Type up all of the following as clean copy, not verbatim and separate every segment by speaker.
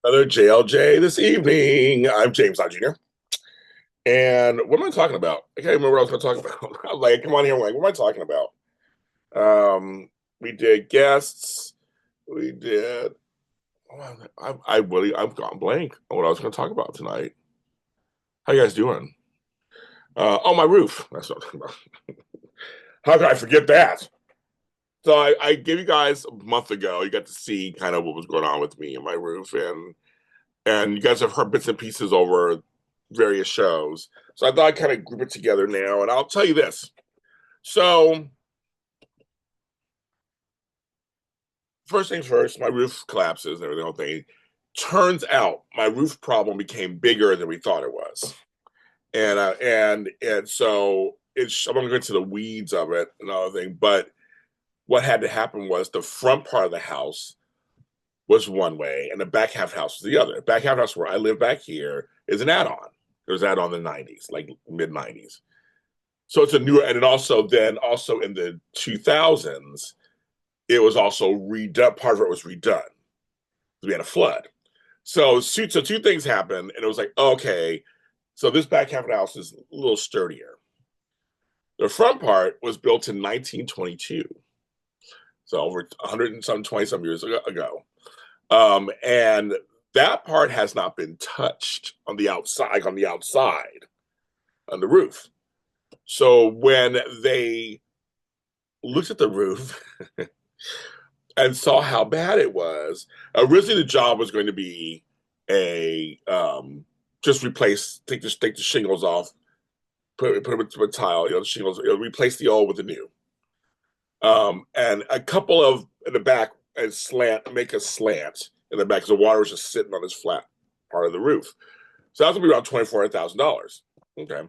Speaker 1: Another JLJ this evening. I'm James Lott Jr. And what am I talking about? I can't remember what I was going to talk about. I was like, come on here. I'm like, what am I talking about? We did guests. We did. I've gone blank on what I was going to talk about tonight. How you guys doing? Oh, my roof. That's what I'm talking about. How could I forget that? So I gave you guys a month ago. You got to see kind of what was going on with me and my roof, and you guys have heard bits and pieces over various shows. So I thought I'd kind of group it together now, and I'll tell you this. So first things first, my roof collapses and everything. Whole thing. Turns out my roof problem became bigger than we thought it was, and so I'm going to go into the weeds of it and all thing. But what had to happen was the front part of the house was one way, and the back half house was the other. Back half house where I live back here is an add-on. It was add-on in the '90s, like mid '90s. So it's a new, and also in the 2000s, it was also redone. Part of it was redone. We had a flood. So two things happened, and it was like, okay, so this back half of the house is a little sturdier. The front part was built in 1922, so over 100 and some 20 some years ago. And that part has not been touched on the outside, like on the roof. So when they looked at the roof and saw how bad it was, originally the job was going to be a just take the shingles off, put them into a tile, the shingles, replace the old with the new, and a couple of in the back and make a slant in the back because the water was just sitting on this flat part of the roof. So that's gonna be around $24,000. Okay.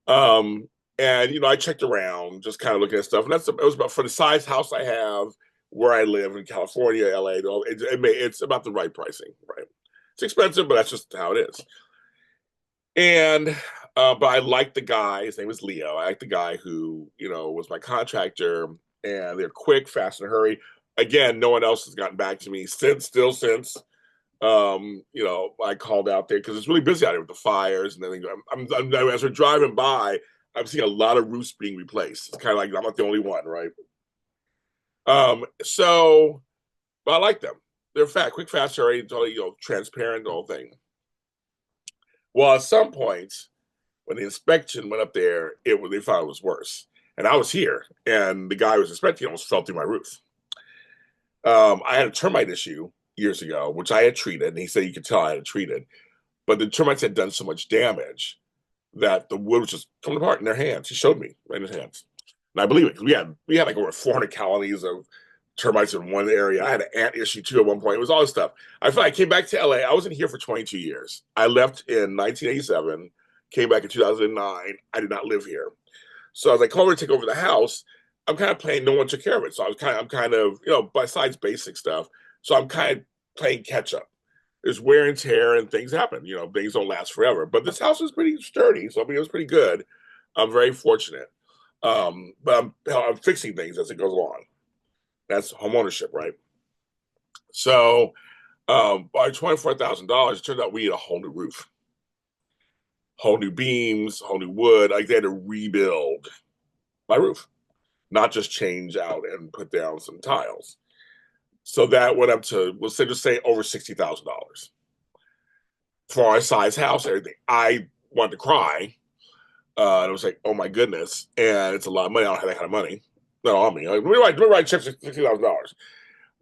Speaker 1: Um, and I checked around, just kind of looking at stuff, and it was about for the size house I have, where I live in California, LA. It's about the right pricing, right? It's expensive, but that's just how it is. And but I like the guy. His name is Leo. I like the guy who was my contractor, and they're quick, fast, and hurry. Again, no one else has gotten back to me since. I called out there because it's really busy out here with the fires and everything. As we're driving by, I'm seeing a lot of roofs being replaced. It's kind of like I'm not the only one, right? So, but I like them. They're quick, fast, hurry, totally, transparent, the whole thing. Well, at some point, when the inspection went up there, they found it was worse. And I was here, and the guy who was inspecting almost fell through my roof. I had a termite issue years ago, which I had treated, and he said you could tell I had it treated. But the termites had done so much damage that the wood was just coming apart in their hands. He showed me right in his hands, and I believe it because we had like over 400 colonies of termites in one area. I had an ant issue too at one point. It was all this stuff. I felt I came back to LA. I wasn't here for 22 years. I left in 1987, came back in 2009. I did not live here. So as I come over to take over the house, I'm kind of playing no one took care of it. So I'm kind of, besides basic stuff. So I'm kind of playing catch up. There's wear and tear and things happen. Things don't last forever. But this house is pretty sturdy. So I mean it was pretty good. I'm very fortunate. But I'm fixing things as it goes along. That's home ownership, right? So by $24,000, it turned out we need a whole new roof, whole new beams, whole new wood. Like they had to rebuild my roof, not just change out and put down some tiles. So that went up to, let's just say over $60,000 for our size house, everything. I wanted to cry. And it was like, oh my goodness. And it's a lot of money. I don't have that kind of money. Not on me. Like, let me write checks for $60,000.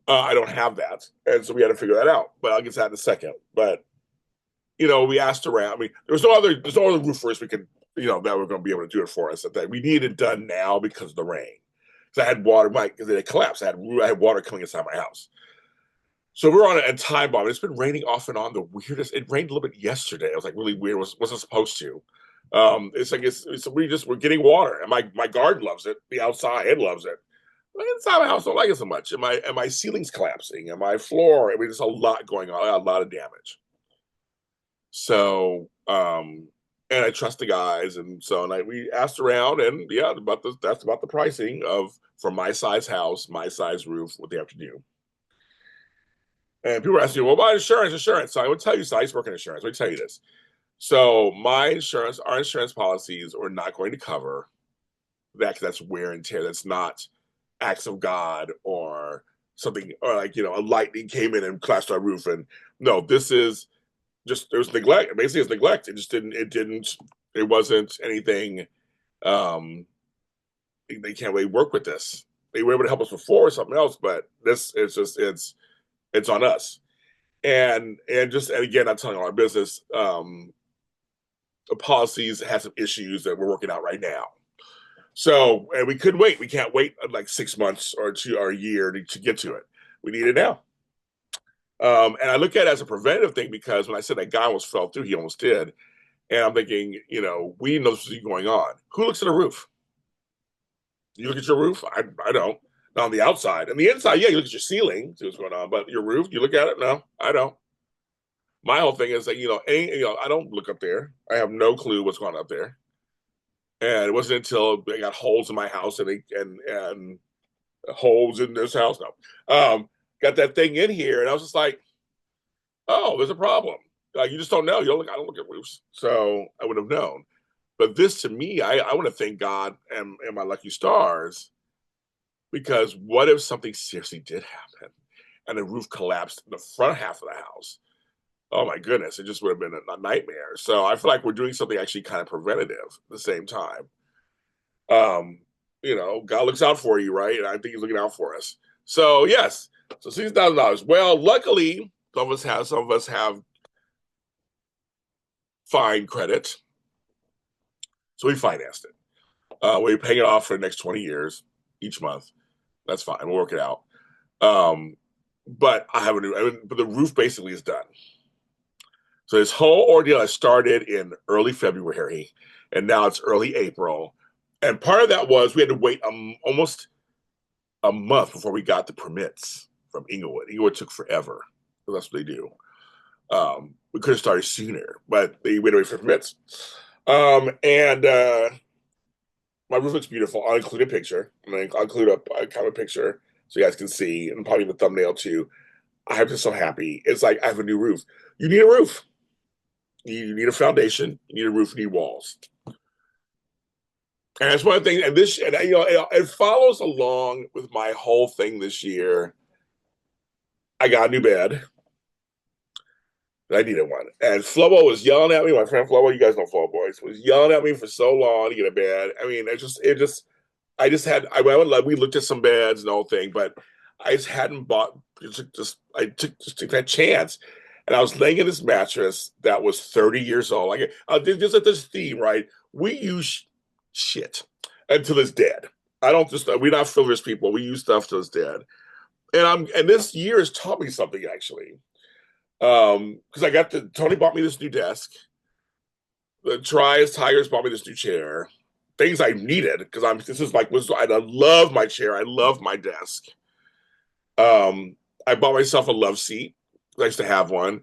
Speaker 1: I don't have that. And so we had to figure that out. But I'll get to that in a second. But, we asked around. I mean, there's no other roofers we could, that were going to be able to do it for us. That we needed it done now because of the rain. Because I had water, because it collapsed. I had water coming inside my house. So we're on a time bomb. It's been raining off and on the weirdest. It rained a little bit yesterday. It was like really weird. Wasn't supposed to. It's like we're getting water, and my garden loves it. The outside loves it. The inside my house don't like it so much. And my ceiling's collapsing, and my floor. I mean, there's a lot going on. A lot of damage. So and I trust the guys, and so we asked around, and yeah, that's about the pricing of for my size house, my size roof, what they have to do. And people ask me, well, about insurance, insurance. So I would tell you, so I used to work in insurance. Let me tell you this. So my insurance, our insurance policies are not going to cover that because that's wear and tear. That's not acts of God or something, or like, a lightning came in and crashed our roof. And no, this is just, there was neglect. Basically, it's neglect. It wasn't anything. Um, they can't really work with this. They were able to help us before or something else, but this is just, it's on us. And again, I'm telling you, our business, the policies have some issues that we're working out right now. So, and we couldn't wait. We can't wait like 6 months or two or a year to get to it. We need it now. And I look at it as a preventative thing because when I said that guy almost fell through, he almost did. And I'm thinking, we know this is going on. Who looks at a roof? You look at your roof? I don't. Not on the outside. And the inside, yeah, you look at your ceiling, see what's going on. But your roof, you look at it? No, I don't. My whole thing is that, I don't look up there. I have no clue what's going on up there. And it wasn't until they got holes in my house and holes in this house. No, got that thing in here, and I was just like, oh, there's a problem. Like, you just don't know. You don't look. I don't look at roofs, so I would have known. But this, to me, I want to thank God and my lucky stars, because what if something seriously did happen and the roof collapsed in the front half of the house? Oh my goodness, it just would have been a nightmare. So I feel like we're doing something actually kind of preventative at the same time. Um, God looks out for you, right? And I think he's looking out for us. So yes, so $60,000. Well, luckily, some of us have fine credit, so we financed it. We're paying it off for the next 20 years each month. That's fine. We'll work it out. But but the roof basically is done. So this whole ordeal has started in early February, and now it's early April. And part of that was we had to wait almost a month before we got the permits from Inglewood. Inglewood took forever. That's what they do. We could have started sooner, but they waited for permits. And my roof looks beautiful. I'll include a picture. I'll include a kind of picture so you guys can see, and probably the thumbnail too. I'm just so happy. It's like I have a new roof. You need a roof. You need a foundation. You need a roof. You need walls. And that's one thing. And this, and it follows along with my whole thing this year. I got a new bed. I needed one. And Flobo was yelling at me. My friend Flobo, you guys know Flobo Boys, was yelling at me for so long to get a bed. I mean, we looked at some beds and the whole thing, but I just hadn't bought. I took that chance, and I was laying in this mattress that was 30 years old. Like, there's this theme, right? We use shit until it's dead. I don't just we're not frivolous people. We use stuff till it's dead. And this year has taught me something actually. Because Tony bought me this new desk. The Tigers bought me this new chair. Things I needed because I love my chair. I love my desk. I bought myself a love seat. I used to have one,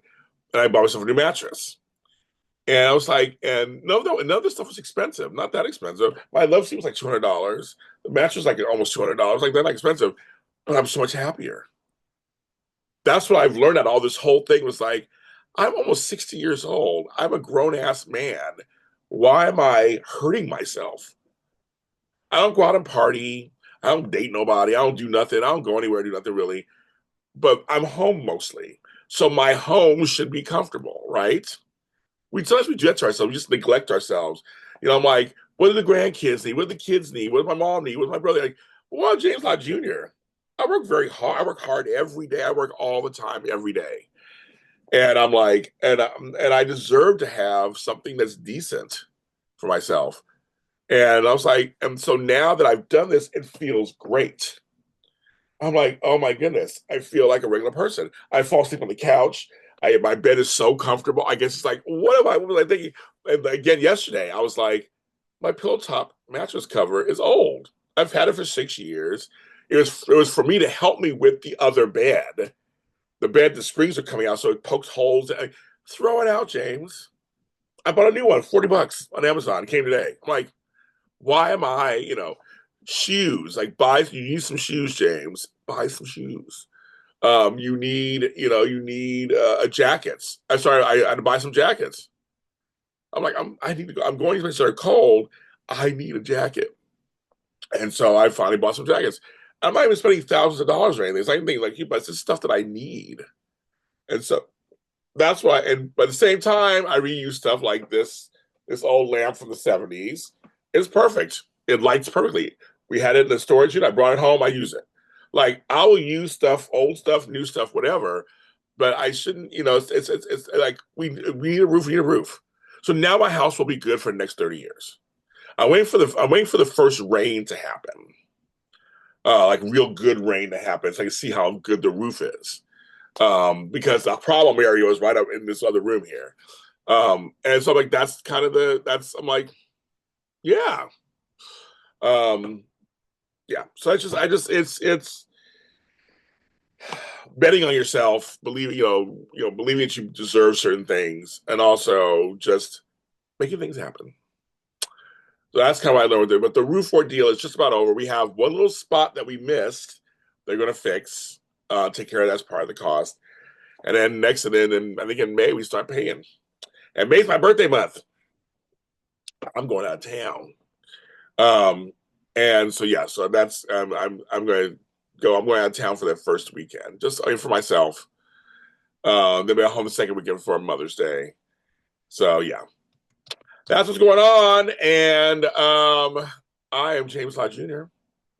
Speaker 1: and I bought myself a new mattress. And I was like, and none of this stuff was expensive, not that expensive. My love seat was like $200. The mattress was like almost $200. Like, they're not expensive, but I'm so much happier. That's what I've learned out of all this whole thing was like, I'm almost 60 years old. I'm a grown ass man. Why am I hurting myself? I don't go out and party. I don't date nobody. I don't do nothing. I don't go anywhere, do nothing really. But I'm home mostly. So my home should be comfortable, right? Sometimes we do that to ourselves. We just neglect ourselves. I'm like, what do the grandkids need? What do the kids need? What does my mom need? What does my brother like? Well, James Lott Jr. I work very hard. I work hard every day. I work all the time, every day. And I'm like, and I deserve to have something that's decent for myself. And I was like, and so now that I've done this, it feels great. I'm like, oh my goodness, I feel like a regular person. I fall asleep on the couch. My bed is so comfortable. I guess it's like, what was I thinking? And again, yesterday, I was like, my pillow top mattress cover is old. I've had it for 6 years. It was for me to help me with the other bed. The springs are coming out, so it pokes holes. Throw it out, James. I bought a new one, $40 on Amazon. It came today. I'm like, why am I, shoes? Like, you need some shoes, James. Buy some shoes. You need jackets. I'm sorry, I had to buy some jackets. I'm like, I need to go. I'm going to places that are cold. I need a jacket. And so I finally bought some jackets. I'm not even spending thousands of dollars or anything. It's like anything like you, but it's just stuff that I need. And so that's why. And but at the same time, I reuse stuff like this old lamp from the '70s. It's perfect. It lights perfectly. We had it in the storage unit. I brought it home. I use it. Like I will use stuff, old stuff, new stuff, whatever. But I shouldn't. It's like we need a roof. We need a roof. So now my house will be good for the next 30 years. I'm waiting for the first rain to happen, like real good rain to happen, so I can see how good the roof is. Because the problem area is right up in this other room here. And so I'm like, that's kind of I'm like, yeah. Um, yeah. So it's betting on yourself, believing, believing that you deserve certain things, and also just making things happen. So that's kind of what I learned there. But the roof ordeal is just about over. We have one little spot that we missed. They're going to fix, take care of that as part of the cost. And then I think in May we start paying. And May's my birthday month. I'm going out of town. Um, and so yeah, so that's I'm going to go. I'm going out of town for that first weekend, just for myself. Then we're home the second weekend for Mother's Day. So yeah, that's what's going on. And I am James Lott Jr.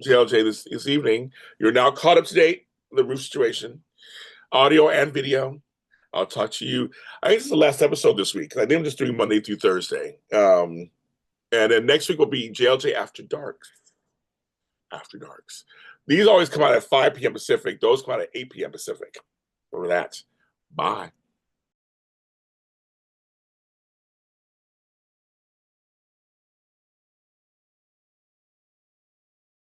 Speaker 1: JLJ this evening. You're now caught up to date with the roof situation, audio and video. I'll talk to you. I think this is the last episode this week. I think I'm just doing Monday through Thursday. And then next week will be JLJ After Dark. After Darks. These always come out at 5 p.m. Pacific. Those come out at 8 p.m. Pacific. Remember that. Bye.